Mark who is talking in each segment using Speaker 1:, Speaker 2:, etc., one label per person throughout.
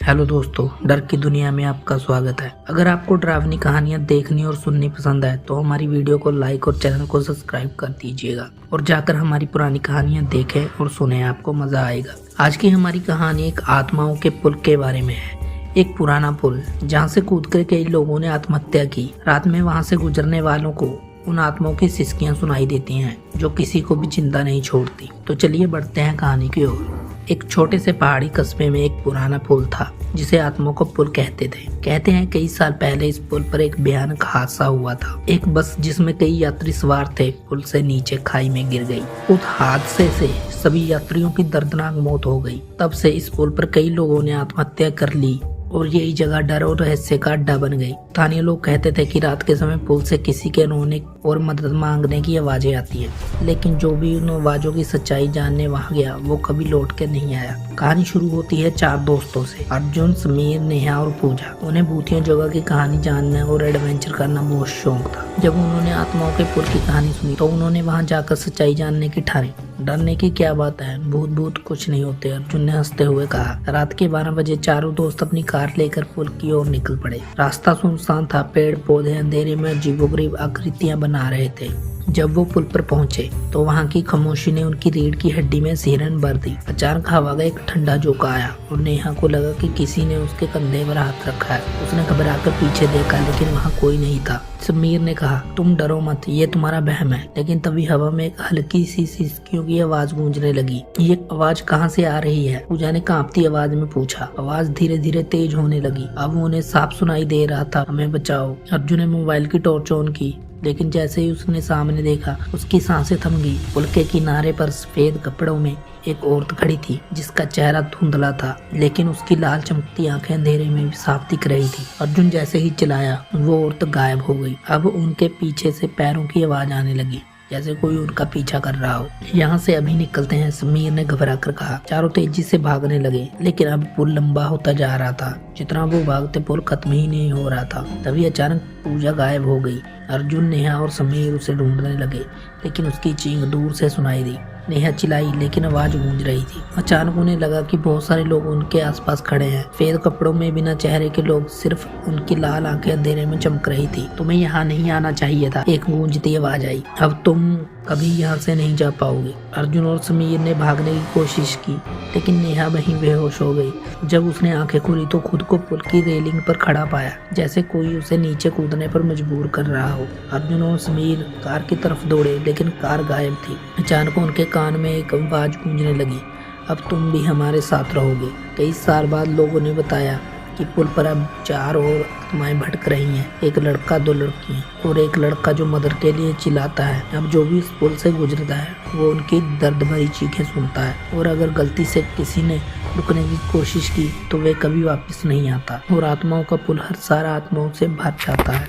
Speaker 1: Hello दोस्तों, डर की दुनिया में आपका स्वागत है। अगर आपको डरावनी कहानियां देखनी और सुननी पसंद है तो हमारी वीडियो को लाइक और चैनल को सब्सक्राइब कर दीजिएगा और जाकर हमारी पुरानी कहानियां देखें और सुने, आपको मजा आएगा। आज की हमारी कहानी एक आत्माओं के पुल के बारे में है। एक पुराना पुल जहाँ से कूदकर कई लोगों ने आत्महत्या की। रात में वहाँ से गुजरने वालों को उन आत्माओं की सिसकियां सुनाई देती हैं जो किसी को भी चिंता नहीं छोड़ती। तो चलिए बढ़ते हैं कहानी की ओर। एक छोटे से पहाड़ी कस्बे में एक पुराना पुल था जिसे आत्माओं का पुल कहते थे। कहते हैं कई साल पहले इस पुल पर एक भयानक हादसा हुआ था। एक बस जिसमें कई यात्री सवार थे पुल से नीचे खाई में गिर गई। उस हादसे से सभी यात्रियों की दर्दनाक मौत हो गई। तब से इस पुल पर कई लोगों ने आत्महत्या कर ली और यही जगह डर और रहस्य का अड्डा बन गई। स्थानीय लोग कहते थे कि रात के समय पुल से किसी के रोने और मदद मांगने की आवाजें आती हैं, लेकिन जो भी उन आवाजों की सच्चाई जानने वहां गया वो कभी लौट के नहीं आया। कहानी शुरू होती है 4 दोस्तों से, अर्जुन, समीर, नेहा और पूजा। उन्हें भूतियों जगह की कहानी जानने और एडवेंचर करना बहुत शौक था। जब उन्होंने आत्माओं के पुल की कहानी सुनी तो उन्होंने वहां जाकर सच्चाई जानने की ठानी। डरने की क्या बात है, भूत कुछ नहीं होते, अर्जुन ने हंसते हुए कहा। रात के 12 बजे चारों दोस्त अपनी कार लेकर पुल की ओर निकल पड़े। रास्ता सुनसान था, पेड़ पौधे अंधेरे में अजीबोगरीब आकृतियां बना रहे थे। जब वो पुल पर पहुंचे तो वहां की खामोशी ने उनकी रीढ़ की हड्डी में सिहरन भर दी। अचानक हवा का एक ठंडा झोंका आया और नेहा को लगा कि किसी ने उसके कंधे पर हाथ रखा है। उसने घबराकर पीछे देखा लेकिन वहां कोई नहीं था। समीर ने कहा, तुम डरो मत, ये तुम्हारा वहम है। लेकिन तभी हवा में एक हल्की सी सिसकियों की आवाज गूंजने लगी। ये आवाज कहाँ से आ रही है? पूजा ने कांपती आवाज में पूछा। आवाज धीरे धीरे तेज होने लगी। अब उन्हें साफ सुनाई दे रहा था, हमें बचाओ। अर्जुन ने मोबाइल की टॉर्च ऑन की, लेकिन जैसे ही उसने सामने देखा उसकी सांसें थम गई। पुल के किनारे पर सफेद कपड़ों में एक औरत खड़ी थी जिसका चेहरा धुंधला था, लेकिन उसकी लाल चमकती आंखें अंधेरे में भी साफ दिख रही थी। अर्जुन जैसे ही चिल्लाया वो औरत गायब हो गई। अब उनके पीछे से पैरों की आवाज आने लगी, जैसे कोई उनका पीछा कर रहा हो। यहाँ से अभी निकलते हैं, समीर ने घबरा कर कहा। चारों तेजी से भागने लगे, लेकिन अब पुल लंबा होता जा रहा था। जितना वो भागते पुल खत्म ही नहीं हो रहा था। तभी अचानक पूजा गायब हो गई। अर्जुन, नेहा और समीर उसे ढूंढने लगे, लेकिन उसकी चीख दूर से सुनाई दी। नेहा चिल्लाई लेकिन आवाज गूंज रही थी। अचानक उन्हें लगा कि बहुत सारे लोग उनके आसपास खड़े हैं। सफेद कपड़ों में बिना चेहरे के लोग, सिर्फ उनकी लाल आंखें अंधेरे में चमक रही थी। तुम्हें यहाँ नहीं आना चाहिए था, एक गूंजती आवाज आई। अब तुम कभी यहाँ से नहीं जा पाओगे। अर्जुन और समीर ने भागने की कोशिश की, लेकिन नेहा वहीं बेहोश हो गई। जब उसने आंखें खोली तो खुद को पुल की रेलिंग पर खड़ा पाया, जैसे कोई उसे नीचे कूदने पर मजबूर कर रहा हो। अर्जुन और समीर कार की तरफ दौड़े, लेकिन कार गायब थी। अचानक उनके कान में एक आवाज गूंजने लगी, अब तुम भी हमारे साथ रहोगे। कई साल बाद लोगों ने बताया कि पुल पर अब 4 और आत्माएं भटक रही हैं, एक लड़का, 2 लड़कियां और एक लड़का जो मदद के लिए चिल्लाता है। अब जो भी इस पुल से गुजरता है वो उनकी दर्द भरी चीखें सुनता है, और अगर गलती से किसी ने रुकने की कोशिश की तो वे कभी वापस नहीं आता। और आत्माओं का पुल हर सारा आत्माओं से भर जाता है।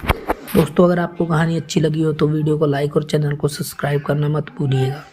Speaker 1: दोस्तों, अगर आपको कहानी अच्छी लगी हो तो वीडियो को लाइक और चैनल को सब्सक्राइब करना मत भूलिएगा।